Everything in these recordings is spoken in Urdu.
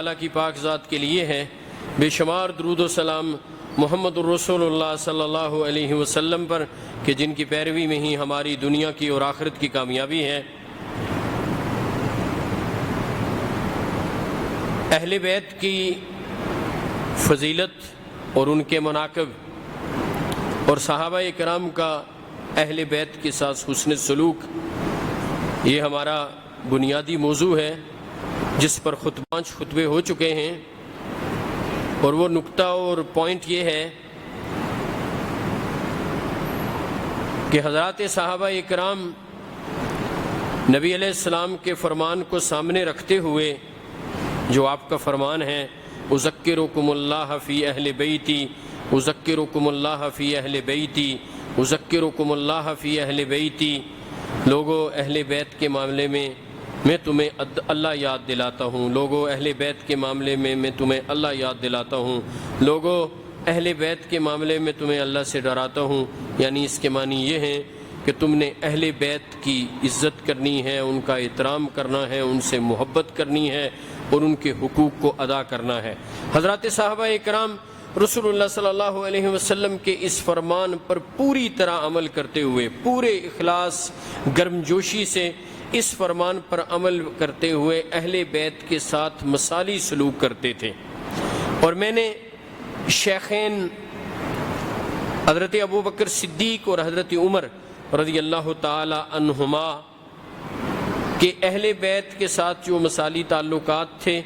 تعالیٰ کی پاک ذات کے لیے ہے، بے شمار درود و سلام محمد الرسول اللہ صلی اللہ علیہ وسلم پر کہ جن کی پیروی میں ہی ہماری دنیا کی اور آخرت کی کامیابی ہے۔ اہل بیت کی فضیلت اور ان کے مناقب اور صحابہ کرام کا اہل بیت کے ساتھ حسن سلوک، یہ ہمارا بنیادی موضوع ہے جس پر 5 خطبے ہو چکے ہیں، اور وہ نقطہ اور پوائنٹ یہ ہے کہ حضرات صحابہ کرام نبی علیہ السلام کے فرمان کو سامنے رکھتے ہوئے جو آپ کا فرمان ہے، اذکرکم اللہ فی اہل بیتی، اذکرکم اللہ فی اہل بیتی، اذکرکم اللہ فی اہل بیتی، لوگو اہل بیت کے معاملے میں تمہیں اللہ یاد دلاتا ہوں، لوگو اہل بیت کے معاملے میں تمہیں اللہ یاد دلاتا ہوں، لوگو اہل بیت کے معاملے میں تمہیں اللہ سے ڈراتا ہوں۔ یعنی اس کے معنی یہ ہیں کہ تم نے اہل بیت کی عزت کرنی ہے، ان کا احترام کرنا ہے، ان سے محبت کرنی ہے اور ان کے حقوق کو ادا کرنا ہے۔ حضرات صحابہ کرام رسول اللہ صلی اللہ علیہ وسلم کے اس فرمان پر پوری طرح عمل کرتے ہوئے، پورے اخلاص گرم جوشی سے اس فرمان پر عمل کرتے ہوئے اہل بیت کے ساتھ مثالی سلوک کرتے تھے۔ اور میں نے شیخین حضرت ابوبکر صدیق اور حضرت عمر رضی اللہ تعالی عنہما کہ اہل بیت کے ساتھ جو مثالی تعلقات تھے،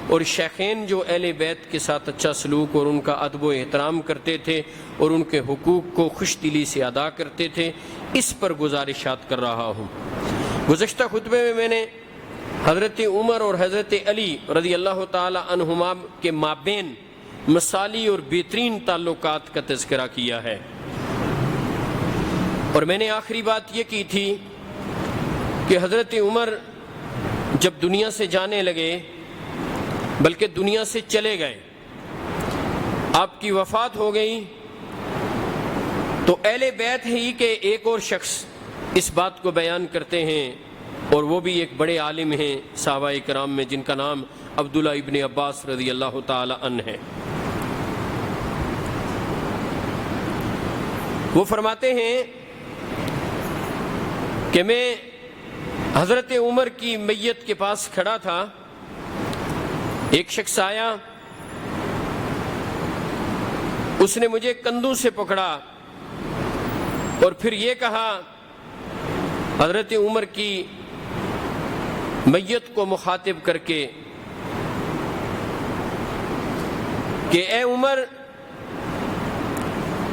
اور شیخین جو اہل بیت کے ساتھ اچھا سلوک اور ان کا ادب و احترام کرتے تھے اور ان کے حقوق کو خوش دلی سے ادا کرتے تھے، اس پر گزارشات کر رہا ہوں۔ گزشتہ خطبے میں نے حضرت عمر اور حضرت علی رضی اللہ تعالی عنہما کے مابین مثالی اور بہترین تعلقات کا تذکرہ کیا ہے، اور میں نے آخری بات یہ کی تھی کہ حضرت عمر جب دنیا سے جانے لگے، بلکہ دنیا سے چلے گئے، آپ کی وفات ہو گئی، تو اہل بیت ہی کے ایک اور شخص اس بات کو بیان کرتے ہیں، اور وہ بھی ایک بڑے عالم ہیں صحابہ کرام میں، جن کا نام عبداللہ ابن عباس رضی اللہ تعالی عنہ ہے۔ وہ فرماتے ہیں کہ میں حضرت عمر کی میت کے پاس کھڑا تھا، ایک شخص آیا، اس نے مجھے کندھوں سے پکڑا اور پھر یہ کہا حضرت عمر کی میت کو مخاطب کر کے کہ اے عمر،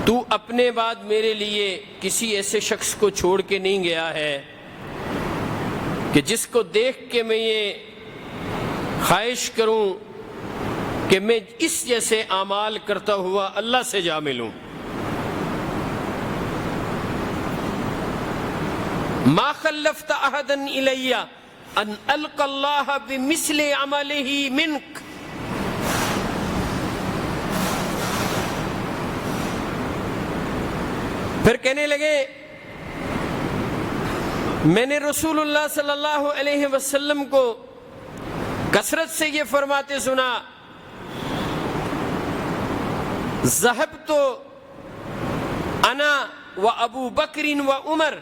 تو اپنے بعد میرے لیے کسی ایسے شخص کو چھوڑ کے نہیں گیا ہے کہ جس کو دیکھ کے میں یہ خواہش کروں کہ میں اس جیسے اعمال کرتا ہوا اللہ سے جا ملوں۔ ما خلفت احدا الی ان القى اللہ بمثل عملہ منک۔ پھر کہنے لگے میں نے رسول اللہ صلی اللہ علیہ وسلم کو کثرت سے یہ فرماتے سنا، ذهبت انا و ابو بکر و عمر۔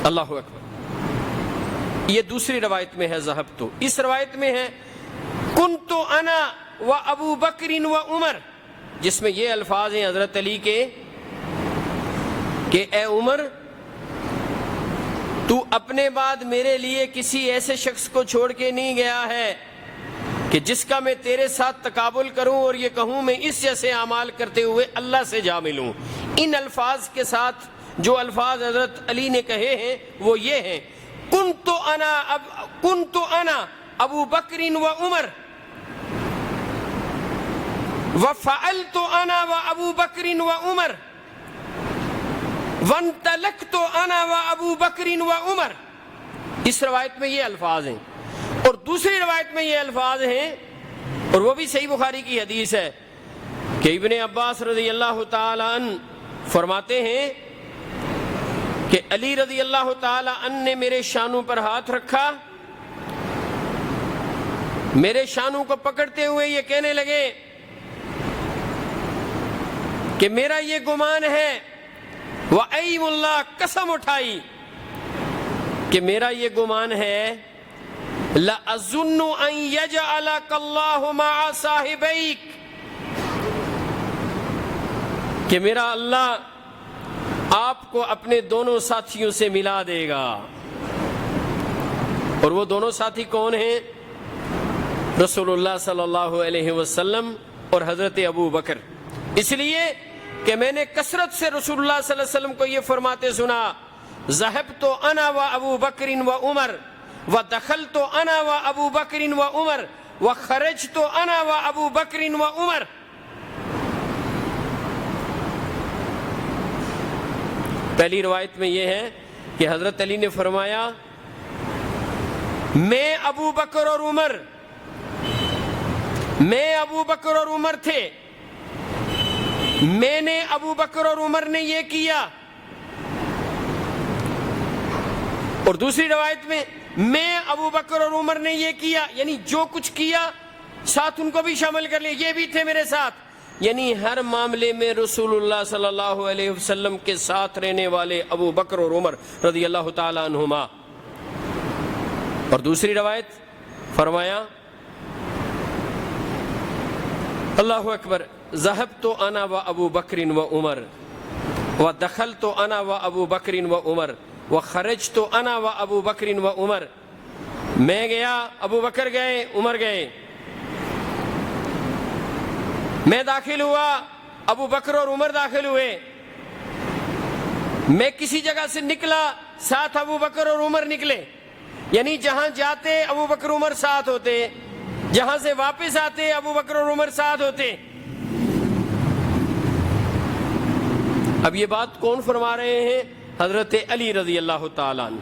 اللہ اکبر۔ یہ دوسری روایت میں ہے ذهبت، اس روایت میں ہے کنت انا و ابو بکر و عمر، جس میں یہ الفاظ ہیں حضرت علی کے کہ اے عمر، تو اپنے بعد میرے لیے کسی ایسے شخص کو چھوڑ کے نہیں گیا ہے کہ جس کا میں تیرے ساتھ تقابل کروں اور یہ کہوں میں اس جیسے اعمال کرتے ہوئے اللہ سے جا ملوں۔ ان الفاظ کے ساتھ جو الفاظ حضرت علی نے کہے ہیں وہ یہ ہیں کنت انا ابو بکر و عمر وفعلت انا و ابو بکر و عمر وانطلقت انا و ابو بکر و عمر۔ اس روایت میں یہ الفاظ ہیں، اور دوسری روایت میں یہ الفاظ ہیں، اور وہ بھی صحیح بخاری کی حدیث ہے کہ ابن عباس رضی اللہ تعالی عنہ فرماتے ہیں کہ علی رضی اللہ تعالی عنہ نے میرے شانوں پر ہاتھ رکھا میرے شانوں کو پکڑتے ہوئے یہ کہنے لگے کہ میرا یہ گمان ہے، وَأَيْمُ اللَّهِ، قسم اٹھائی کہ میرا یہ گمان ہے، لَأَظُنُّ أَن يَجْعَلَكَ اللَّهُ مَعَ صَاحِبَيْكَ، کہ میرا اللہ آپ کو اپنے دونوں ساتھیوں سے ملا دے گا۔ اور وہ دونوں ساتھی کون ہیں؟ رسول اللہ صلی اللہ علیہ وسلم اور حضرت ابو بکر۔ اس لیے کہ میں نے کثرت سے رسول اللہ صلی اللہ علیہ وسلم کو یہ فرماتے سنا، ذهبت انا وابو بکر وعمر ودخلت انا وابو بکر وعمر وخرجت انا وابو بکر وعمر۔ پہلی روایت میں یہ ہے کہ حضرت علی نے فرمایا، میں ابو بکر اور عمر تھے، میں نے ابو بکر اور عمر نے یہ کیا، اور دوسری روایت میں ابو بکر اور عمر نے یہ کیا، یعنی جو کچھ کیا ساتھ ان کو بھی شامل کر لیا، یہ بھی تھے میرے ساتھ، یعنی ہر معاملے میں رسول اللہ صلی اللہ علیہ وسلم کے ساتھ رہنے والے ابو بکر اور عمر رضی اللہ تعالی عنہما۔ اور دوسری روایت فرمایا، اللہ اکبر، ذهبت انا وابو بکر وعمر ودخلت انا وابو بکر وعمر وخرجت انا وابو بکر وعمر، میں گیا، ابو بکر گئے، عمر گئے، میں داخل ہوا، ابو بکر اور عمر داخل ہوئے، میں کسی جگہ سے نکلا، ساتھ ابو بکر اور عمر نکلے، یعنی جہاں جاتے ابو بکر عمر ساتھ ہوتے، جہاں سے واپس آتے ابو بکر اور عمر ساتھ ہوتے۔ اب یہ بات کون فرما رہے ہیں؟ حضرت علی رضی اللہ تعالیٰ عنہ۔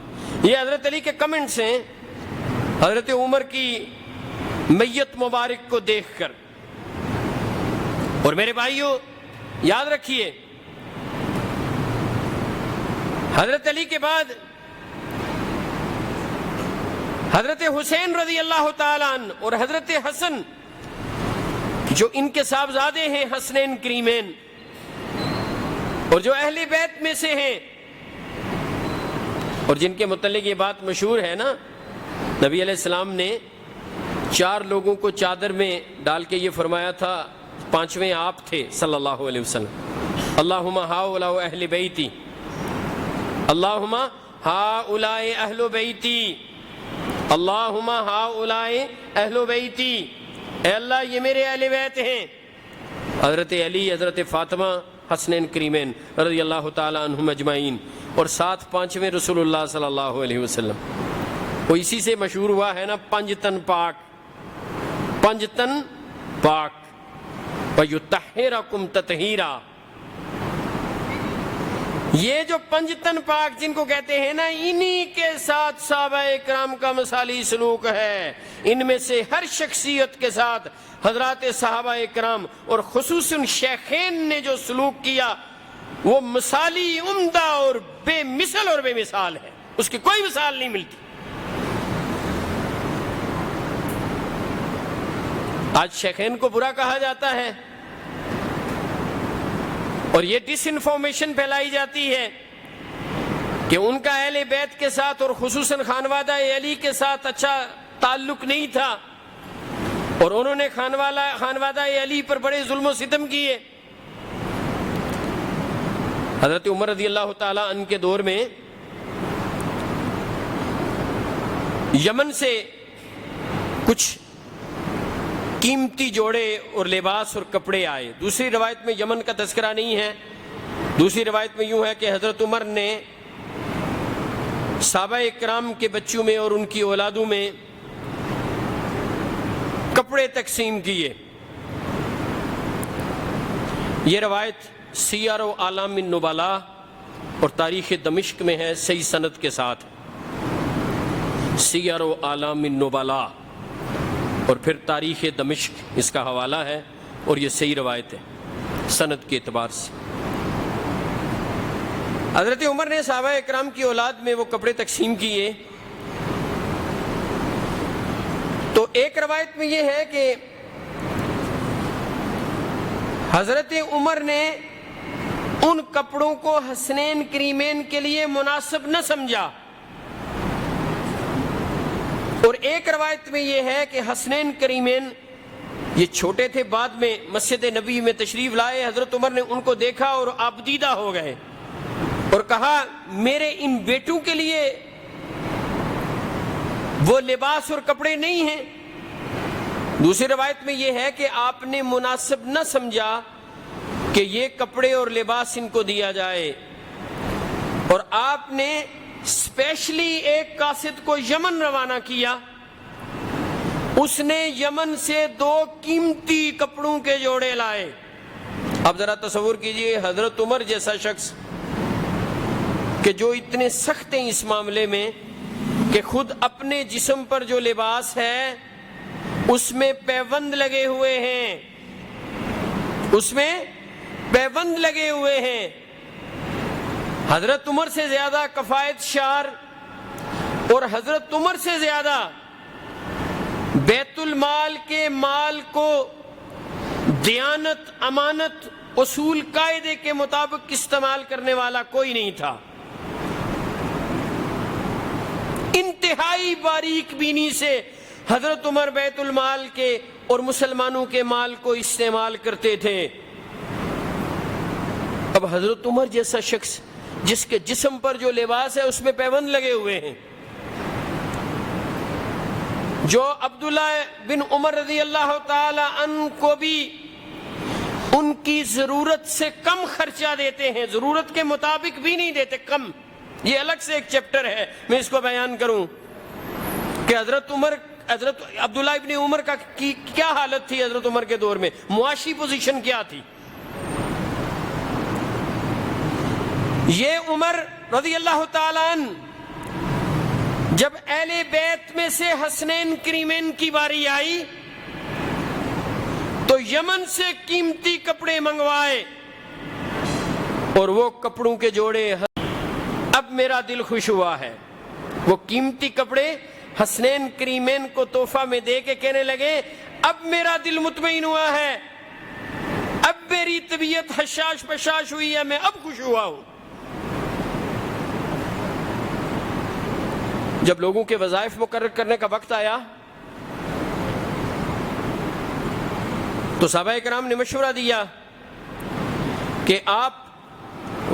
یہ حضرت علی کے کمنٹس ہیں حضرت عمر کی میت مبارک کو دیکھ کر۔ اور میرے بھائیوں یاد رکھیے، حضرت علی کے بعد حضرت حسین رضی اللہ تعالیٰ عنہ اور حضرت حسن جو ان کے صاحبزادے ہیں، حسنین کریمین، اور جو اہل بیت میں سے ہیں، اور جن کے متعلق یہ بات مشہور ہے نا، نبی علیہ السلام نے 4 لوگوں کو چادر میں ڈال کے یہ فرمایا تھا، 5ویں آپ تھے صلی اللہ علیہ وسلم، اللہم ہاؤلاء اہل بیتی، اللہم ہاؤلاء اہل بیتی، اللہم ہاؤلاء اہل بیتی، اے اللہ یہ میرے اہل بیت ہیں۔ حضرت علی، حضرت فاطمہ، حسنین کریمین رضی اللہ تعالی عنہم اجمعین، اور ساتھ 5ویں رسول اللہ صلی اللہ علیہ وسلم۔ وہ اسی سے مشہور ہوا ہے نا، 5 تن پاک، 5 تن پاک، وَيُطَهِّرَكُمْ تَطْهِيرًا۔ یہ جو 5 تن پاک جن کو کہتے ہیں نا، انہی کے ساتھ صحابہ اکرام کا مثالی سلوک ہے۔ ان میں سے ہر شخصیت کے ساتھ حضرات صحابہ اکرام اور خصوصاً شیخین نے جو سلوک کیا وہ مثالی، عمدہ اور بے مثل اور بے مثال ہے، اس کی کوئی مثال نہیں ملتی۔ آج شیخین کو برا کہا جاتا ہے اور یہ ڈس انفارمیشن پھیلائی جاتی ہے کہ ان کا اہل بیت کے ساتھ اور خصوصاً خانوادہ علی کے ساتھ اچھا تعلق نہیں تھا، اور انہوں نے خانوادہ علی پر بڑے ظلم و ستم کیے۔ حضرت عمر رضی اللہ تعالیٰ عنہ کے دور میں یمن سے کچھ قیمتی جوڑے اور لباس اور کپڑے آئے۔ دوسری روایت میں یمن کا تذکرہ نہیں ہے، دوسری روایت میں یوں ہے کہ حضرت عمر نے صحابہ اکرام کے بچوں میں اور ان کی اولادوں میں کپڑے تقسیم کیے۔ یہ روایت سیر و اعلام النبلاء اور تاریخ دمشق میں ہے، صحیح سند کے ساتھ، سیر و اعلام النبلاء، اور پھر تاریخ دمشق اس کا حوالہ ہے، اور یہ صحیح روایت ہے سند کے اعتبار سے۔ حضرت عمر نے صحابہ اکرام کی اولاد میں وہ کپڑے تقسیم کیے تو ایک روایت میں یہ ہے کہ حضرت عمر نے ان کپڑوں کو حسنین کریمین کے لیے مناسب نہ سمجھا، اور ایک روایت میں یہ ہے کہ حسنین کریمین یہ چھوٹے تھے، بعد میں مسجد نبی میں تشریف لائے، حضرت عمر نے ان کو دیکھا اور آبدیدہ ہو گئے اور کہا میرے ان بیٹوں کے لیے وہ لباس اور کپڑے نہیں ہیں۔ دوسری روایت میں یہ ہے کہ آپ نے مناسب نہ سمجھا کہ یہ کپڑے اور لباس ان کو دیا جائے، اور آپ نے اسپیشلی ایک قاصد کو یمن روانہ کیا، اس نے یمن سے 2 قیمتی کپڑوں کے جوڑے لائے۔ اب ذرا تصور کیجئے حضرت عمر جیسا شخص کہ جو اتنے سخت ہیں اس معاملے میں کہ خود اپنے جسم پر جو لباس ہے اس میں پیوند لگے ہوئے ہیں، اس میں پیوند لگے ہوئے ہیں۔ حضرت عمر سے زیادہ کفایت شار اور حضرت عمر سے زیادہ بیت المال کے مال کو دیانت، امانت، اصول، قاعدے کے مطابق استعمال کرنے والا کوئی نہیں تھا۔ انتہائی باریک بینی سے حضرت عمر بیت المال کے اور مسلمانوں کے مال کو استعمال کرتے تھے۔ اب حضرت عمر جیسا شخص جس کے جسم پر جو لباس ہے اس میں پیوند لگے ہوئے ہیں، جو عبداللہ بن عمر رضی اللہ تعالی عنہ کو بھی ان کی ضرورت سے کم خرچہ دیتے ہیں، ضرورت کے مطابق بھی نہیں دیتے، کم۔ یہ الگ سے ایک چیپٹر ہے، میں اس کو بیان کروں کہ حضرت عبداللہ ابن عمر کا کیا حالت تھی حضرت عمر کے دور میں، معاشی پوزیشن کیا تھی۔ یہ عمر رضی اللہ تعالی عنہ جب اہل بیت میں سے حسنین کریمین کی باری آئی تو یمن سے قیمتی کپڑے منگوائے اور وہ کپڑوں کے جوڑے اب میرا دل خوش ہوا ہے۔ وہ قیمتی کپڑے حسنین کریمین کو تحفہ میں دے کے کہنے لگے اب میرا دل مطمئن ہوا ہے، اب میری طبیعت حشاش پشاش ہوئی ہے، میں اب خوش ہوا ہوں۔ جب لوگوں کے وظائف مقرر کرنے کا وقت آیا تو صحابہ کرام نے مشورہ دیا کہ آپ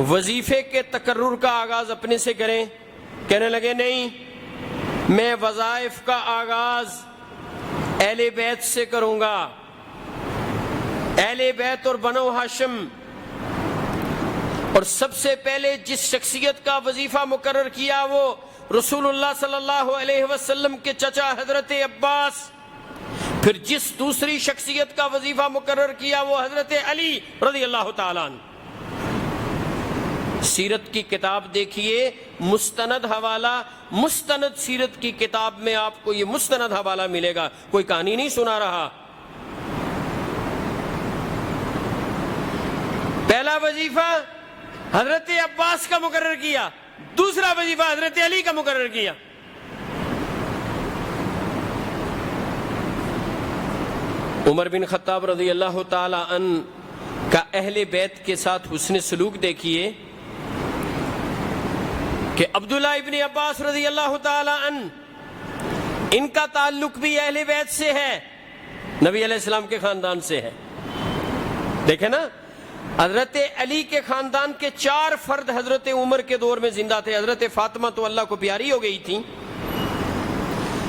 وظیفے کے تقرر کا آغاز اپنے سے کریں۔ کہنے لگے نہیں، میں وظائف کا آغاز اہل بیت سے کروں گا، اہل بیت اور بنو ہاشم۔ اور سب سے پہلے جس شخصیت کا وظیفہ مقرر کیا وہ رسول اللہ صلی اللہ علیہ وسلم کے چچا حضرت عباس، پھر جس دوسری شخصیت کا وظیفہ مقرر کیا وہ حضرت علی رضی اللہ تعالیٰ عنہ۔ سیرت کی کتاب دیکھیے، مستند حوالہ، مستند سیرت کی کتاب میں آپ کو یہ مستند حوالہ ملے گا، کوئی کہانی نہیں سنا رہا۔ پہلا وظیفہ حضرت عباس کا مقرر کیا، دوسرا وظیفہ حضرت علی کا مقرر کیا۔ عمر بن خطاب رضی اللہ تعالی عنہ کا اہل بیت کے ساتھ حسن سلوک دیکھیے کہ عبداللہ ابن عباس رضی اللہ تعالی عنہ ان کا تعلق بھی اہل بیت سے ہے، نبی علیہ السلام کے خاندان سے ہے۔ دیکھیں نا، حضرت علی کے خاندان کے 4 فرد حضرت عمر کے دور میں زندہ تھے۔ حضرت فاطمہ تو اللہ کو پیاری ہو گئی تھی،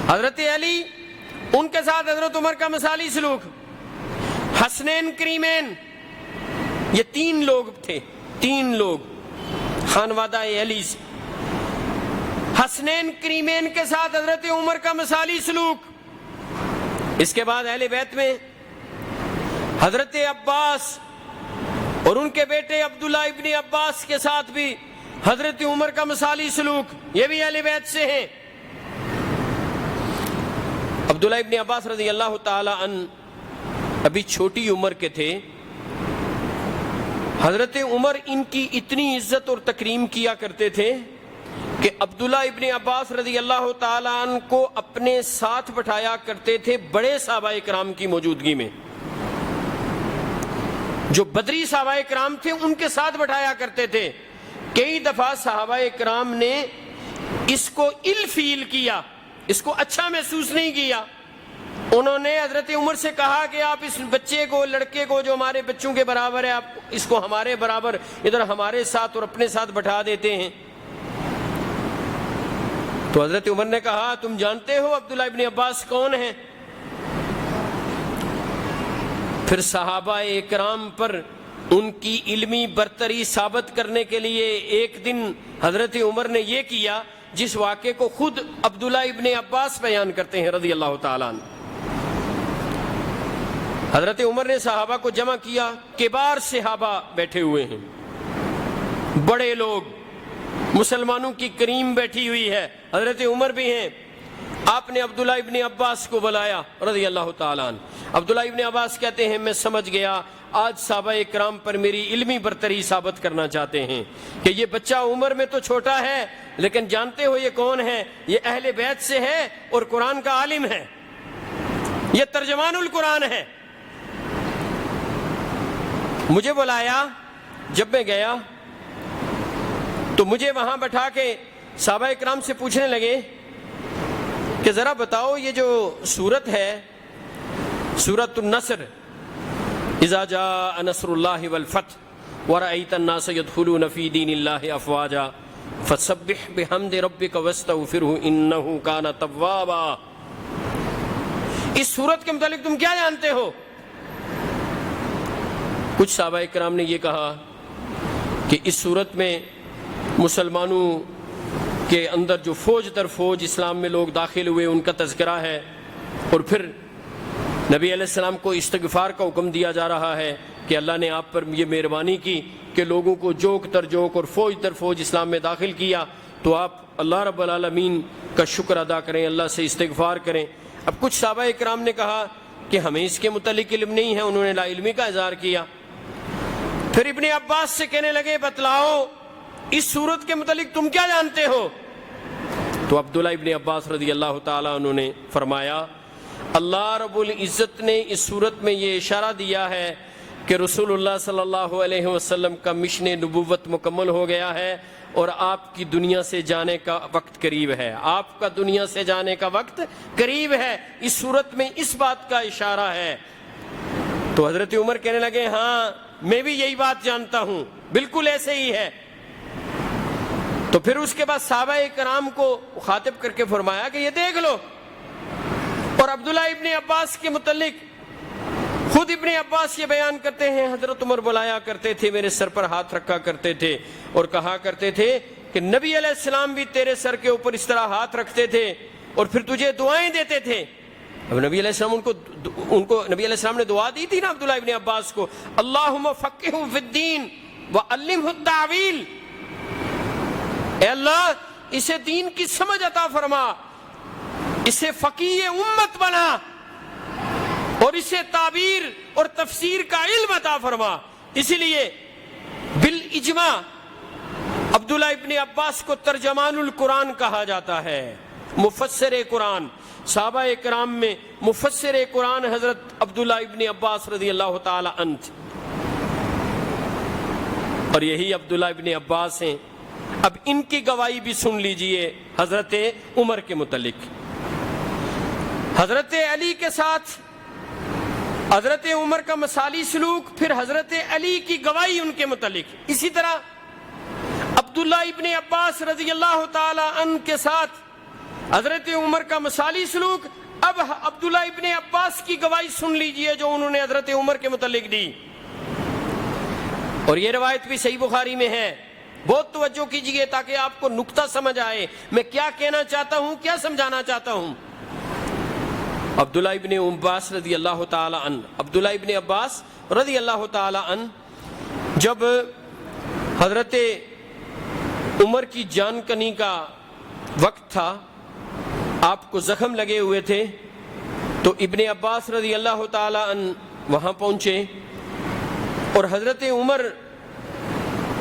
حضرت علی، ان کے ساتھ حضرت عمر کا مثالی سلوک، حسنین کریمین، یہ 3 لوگ تھے، 3 لوگ خانوادہ علی سے۔ حسنین کریمین کے ساتھ حضرت عمر کا مثالی سلوک۔ اس کے بعد اہل بیت میں حضرت عباس اور ان کے بیٹے عبداللہ ابن عباس کے ساتھ بھی حضرت عمر کا مثالی سلوک، یہ بھی اہل بیت سے ہیں۔ عبداللہ ابن عباس رضی اللہ تعالی عنہ ابھی چھوٹی عمر کے تھے، حضرت عمر ان کی اتنی عزت اور تکریم کیا کرتے تھے کہ عبداللہ ابن عباس رضی اللہ تعالیٰ عنہ کو اپنے ساتھ بٹھایا کرتے تھے بڑے صحابہ کرام کی موجودگی میں. جو بدری صحابہ کرام تھے ان کے ساتھ بٹھایا کرتے تھے. کئی دفعہ صحابہ کرام نے اس کو اِل فیل کیا، اس کو اچھا محسوس نہیں کیا. انہوں نے حضرت عمر سے کہا کہ آپ اس بچے کو، لڑکے کو جو ہمارے بچوں کے برابر ہے، آپ اس کو ہمارے برابر ادھر ہمارے ساتھ اور اپنے ساتھ بٹھا دیتے ہیں. تو حضرت عمر نے کہا تم جانتے ہو عبداللہ ابن عباس کون ہیں؟ پھر صحابہ اکرام پر ان کی علمی برتری ثابت کرنے کے لیے ایک دن حضرت عمر نے یہ کیا جس واقعے کو خود عبداللہ ابن عباس بیان کرتے ہیں رضی اللہ تعالیٰ عنہ. حضرت عمر نے صحابہ کو جمع کیا، کبار صحابہ بیٹھے ہوئے ہیں، بڑے لوگ، مسلمانوں کی کریم بیٹھی ہوئی ہے، حضرت عمر بھی ہیں. آپ نے عبداللہ ابن عباس کو بلایا رضی اللہ تعالیٰ عنہ. عبداللہ ابن عباس کہتے ہیں میں سمجھ گیا آج صحابہ اکرام پر میری علمی برتری ثابت کرنا چاہتے ہیں کہ یہ بچہ عمر میں تو چھوٹا ہے لیکن جانتے ہو یہ کون ہے؟ یہ اہل بیت سے ہے اور قرآن کا عالم ہے، یہ ترجمان القرآن ہے. مجھے بلایا، جب میں گیا تو مجھے وہاں بٹھا کے صحابہ اکرام سے پوچھنے لگے کہ ذرا بتاؤ یہ جو سورت ہے سورۃ النصر، اذا جاء نصر اللہ والفتح ورأیت الناس يدخلون فی دین اللہ افواجا فسبح بحمد ربک واستغفرہ انہ کان توابا، اس سورت کے متعلق تم کیا جانتے ہو؟ کچھ صحابہ اکرام نے یہ کہا کہ اس سورت میں مسلمانوں کے اندر جو فوج در فوج اسلام میں لوگ داخل ہوئے ان کا تذکرہ ہے، اور پھر نبی علیہ السلام کو استغفار کا حکم دیا جا رہا ہے کہ اللہ نے آپ پر یہ مہربانی کی کہ لوگوں کو جوک تر جوک اور فوج در فوج اسلام میں داخل کیا، تو آپ اللہ رب العالمین کا شکر ادا کریں، اللہ سے استغفار کریں. اب کچھ صحابہ اکرام نے کہا کہ ہمیں اس کے متعلق علم نہیں ہے، انہوں نے لا علمی کا اظہار کیا. پھر ابن عباس سے کہنے لگے بتلاؤ اس سورت کے متعلق تم کیا جانتے ہو؟ تو عبداللہ ابن عباس رضی اللہ تعالیٰ عنہ نے فرمایا اللہ رب العزت نے اس سورت میں یہ اشارہ دیا ہے کہ رسول اللہ صلی اللہ علیہ وسلم کا مشن نبوت مکمل ہو گیا ہے اور آپ کی دنیا سے جانے کا وقت قریب ہے، آپ کا دنیا سے جانے کا وقت قریب ہے، اس سورت میں اس بات کا اشارہ ہے. تو حضرت عمر کہنے لگے ہاں میں بھی یہی بات جانتا ہوں، بالکل ایسے ہی ہے. تو پھر اس کے بعد صحابہ کرام کو مخاطب کر کے فرمایا کہ یہ دیکھ لو. اور عبداللہ ابن عباس کے متعلق خود ابن عباس یہ بیان کرتے ہیں حضرت عمر بلایا کرتے تھے، میرے سر پر ہاتھ رکھا کرتے تھے اور کہا کرتے تھے کہ نبی علیہ السلام بھی تیرے سر کے اوپر اس طرح ہاتھ رکھتے تھے اور پھر تجھے دعائیں دیتے تھے. اب نبی علیہ السلام نبی علیہ السلام نے دعا دی تھی نا عبداللہ ابن عباس کو، اللہم فقہہ فی الدین وعلمہ التاویل، اے اللہ اسے دین کی سمجھ عطا فرما، اسے فقیہ امت بنا اور اسے تعبیر اور تفسیر کا علم عطا فرما. اسی لیے بالاجماع عبداللہ ابن عباس کو ترجمان القرآن کہا جاتا ہے، مفسر قرآن. صحابہ کرام میں مفسر قرآن حضرت عبداللہ ابن عباس رضی اللہ تعالی عنہ، اور یہی عبداللہ ابن عباس ہیں. اب ان کی گواہی بھی سن لیجئے حضرت عمر کے متعلق. حضرت علی کے ساتھ حضرت عمر کا مثالی سلوک، پھر حضرت علی کی گواہی ان کے متعلق. اسی طرح عبداللہ ابن عباس رضی اللہ تعالی عنہ کے ساتھ حضرت عمر کا مثالی سلوک. اب عبداللہ ابن عباس کی گواہی سن لیجئے جو انہوں نے حضرت عمر کے متعلق دی. اور یہ روایت بھی صحیح بخاری میں ہے، بہت توجہ کیجئے تاکہ آپ کو نقطہ سمجھ آئے میں کیا کہنا چاہتا ہوں، کیا سمجھانا چاہتا ہوں. عبداللہ ابن عباس رضی اللہ تعالی عنہ، عبداللہ ابن عباس رضی اللہ تعالی عنہ جب حضرت عمر کی جان کنی کا وقت تھا، آپ کو زخم لگے ہوئے تھے، تو ابن عباس رضی اللہ تعالی عنہ وہاں پہنچے اور حضرت عمر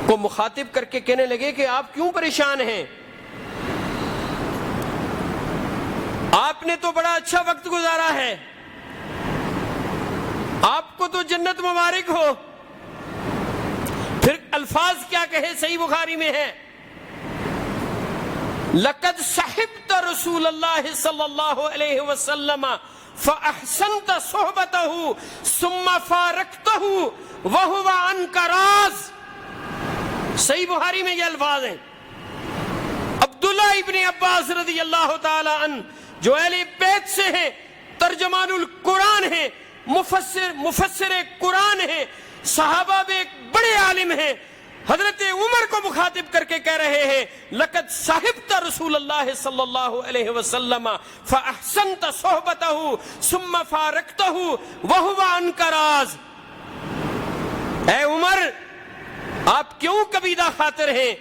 کو مخاطب کر کے کہنے لگے کہ آپ کیوں پریشان ہیں؟ آپ نے تو بڑا اچھا وقت گزارا ہے، آپ کو تو جنت مبارک ہو۔ پھر الفاظ کیا کہے، صحیح بخاری میں ہے، لقد صحبت رسول اللہ صلی اللہ علیہ وسلم فاحسنت صحبته ثم فارقته وهو عنك راض۔ صحیح بخاری میں یہ الفاظ ہیں۔ عبداللہ ابن عباس رضی اللہ تعالی عنہ جو اہل بیت سے ہیں، ترجمان القرآن ہیں، مفسر قرآن ہیں، صحابہ میں ایک بڑے عالم ہیں، حضرت عمر کو مخاطب کر کے کہہ رہے ہیں لقد صحبت رسول اللہ صلی اللہ علیہ وسلم فاحسنت صحبته ثم فارقته وهو عنك راض۔ اے عمر، آپ کیوں کبیدہ خاطر ہیں،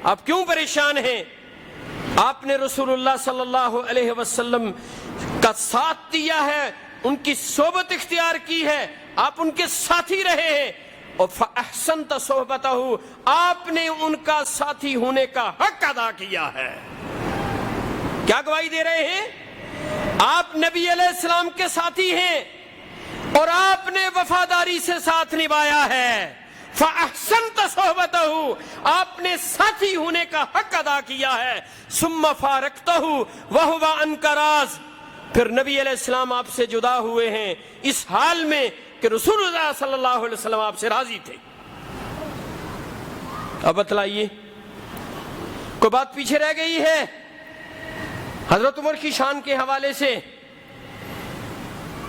آپ کیوں پریشان ہیں؟ آپ نے رسول اللہ صلی اللہ علیہ وسلم کا ساتھ دیا ہے، ان کی صحبت اختیار کی ہے، آپ ان کے ساتھی رہے ہیں، اور فَأَحْسَنْتَ صُحْبَتَهُ، آپ نے ان کا ساتھی ہونے کا حق ادا کیا ہے۔ کیا گواہی دے رہے ہیں؟ آپ نبی علیہ السلام کے ساتھی ہیں اور آپ نے وفاداری سے ساتھ نبھایا ہے۔ فَأَحْسَنْتَ صُحْبَتَهُ، آپ نے ساتھی ہونے کا حق ادا کیا ہے۔ ثُمَّ فَارَقْتَهُ وَهُوَ عَنْكَ رَاضٍ، پھر نبی علیہ السلام آپ سے جدا ہوئے ہیں اس حال میں کہ رسول اللہ صلی اللہ علیہ وسلم آپ سے راضی تھے۔ اب بتلائیے، کوئی بات پیچھے رہ گئی ہے؟ حضرت عمر کی شان کے حوالے سے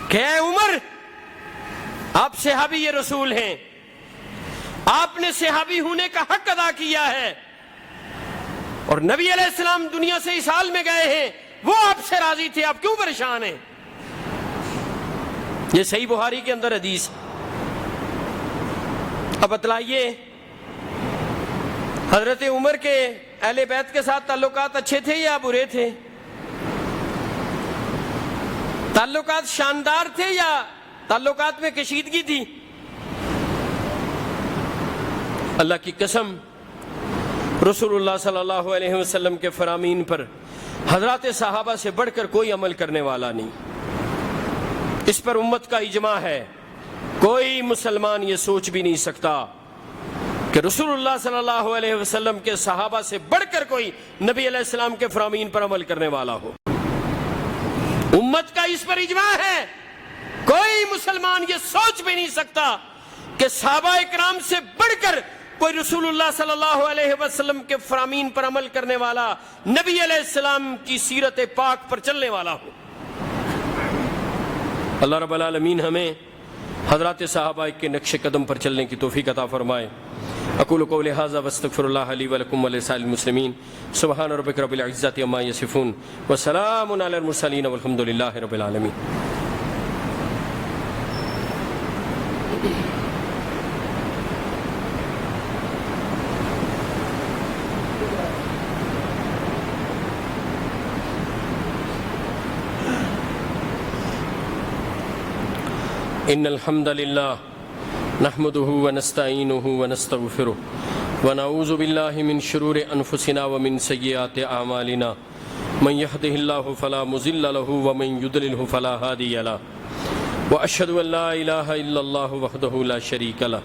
کہ اے عمر، آپ صحابی رسول ہیں، آپ نے صحابی ہونے کا حق ادا کیا ہے، اور نبی علیہ السلام دنیا سے اس حال میں گئے ہیں، وہ آپ سے راضی تھے، آپ کیوں پریشان ہیں؟ یہ صحیح بخاری کے اندر حدیث۔ اب بتلائیے، حضرت عمر کے اہل بیت کے ساتھ تعلقات اچھے تھے یا برے تھے؟ تعلقات شاندار تھے یا تعلقات میں کشیدگی تھی؟ اللہ کی قسم، رسول اللہ صلی اللہ علیہ وسلم کے فرامین پر حضرات صحابہ سے بڑھ کر کوئی عمل کرنے والا نہیں۔ اس پر امت کا اجماع ہے، کوئی مسلمان یہ سوچ بھی نہیں سکتا کہ رسول اللہ صلی اللہ علیہ وسلم کے صحابہ سے بڑھ کر کوئی نبی علیہ السلام کے فرامین پر عمل کرنے والا ہو۔ امت کا اس پر اجماع ہے، کوئی مسلمان یہ سوچ بھی نہیں سکتا کہ صحابہ اکرام سے بڑھ کر کوئی رسول اللہ صلی اللہ علیہ وسلم کے فرامین پر عمل کرنے والا، نبی علیہ السلام کی سیرت پاک پر چلنے والا ہو۔ اللہ رب العالمین ہمیں حضرات صحابہ کے نقش قدم پر چلنے کی توفیق عطا فرمائے۔ اقول قولی ھذا واستغفر اللہ لی ولکم ولسائر المسلمین۔ سبحان ربک رب العزۃ عما یصفون وسلام علی المرسلین والحمد للہ رب العالمین۔ ان الحمد للہ نحمده ونستعینه ونستغفره ونعوذ باللہ من شرور انفسنا ومن سیئات اعمالنا من يهده الله فلا مضل له ومن يضلل فلا هادي له واشهد ان لا اله الا الله وحده لا شريك له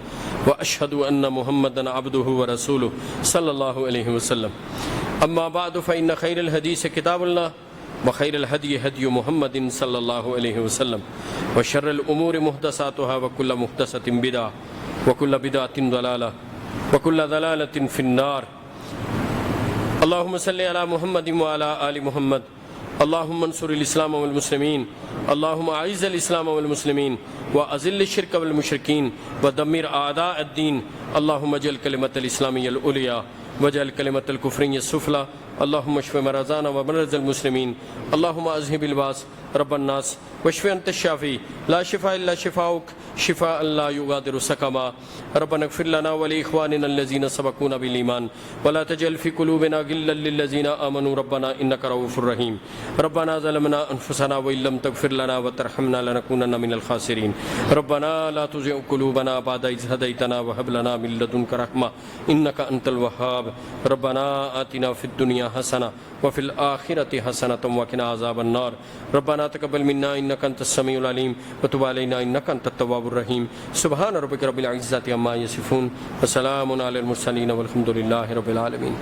واشهد ان محمدا عبده ورسوله صلی اللہ علیہ وسلم۔ اما بعد فان خیر الحدیث کتاب اللہ وخیر الہدی ہدی محمد صلی اللہ علیہ وسلم وشر الامور محدثاتها وکل محدثۃ بدعہ وکل بدعۃ ضلالہ وکل ضلالۃ فی النار۔ اللہم صلی علی محمد وعلی آل محمد۔ اللہم انصر الاسلام والمسلمین، اللہم اعز الاسلام والمسلمین واذل الشرک والمشرکین ودمر اعداء الدین۔ اللہم اجعل کلمۃ الاسلام العلیٰ واجعل کلمۃ الکفر السفلی۔ اللہم اشف مرضانا ومرضى المسلمین۔ اللہم اذہب الباس رب الناس واشف انت الشافی لا شفاء الا شفاؤک شفاء لا یغادر سقما۔ ربنا اغفر لنا ولاخواننا الذین سبقونا بالایمان ولا تجعل في قلوبنا غلا للذین آمنوا ربنا انک رؤوف رحیم۔ ربنا ظلمنا انفسنا وان لم تغفر لنا وترحمنا لنکونن من الخاسرین۔ ربنا لا تزغ قلوبنا بعد اذ هديتنا وهب لنا من لدنک رحمة انک انت الوهاب۔ العذاب ربنا آتنا فی الدنیا حسنہ وفی الآخرۃ حسنۃ وقنا عذاب النار ربنا تقبل منا انک انت السمیع العلیم وتب علینا انک انت التواب الرحیم سبحان ربک رب العزۃ عما یصفون وسلام علی المرسلین والحمد للہ رب العالمین.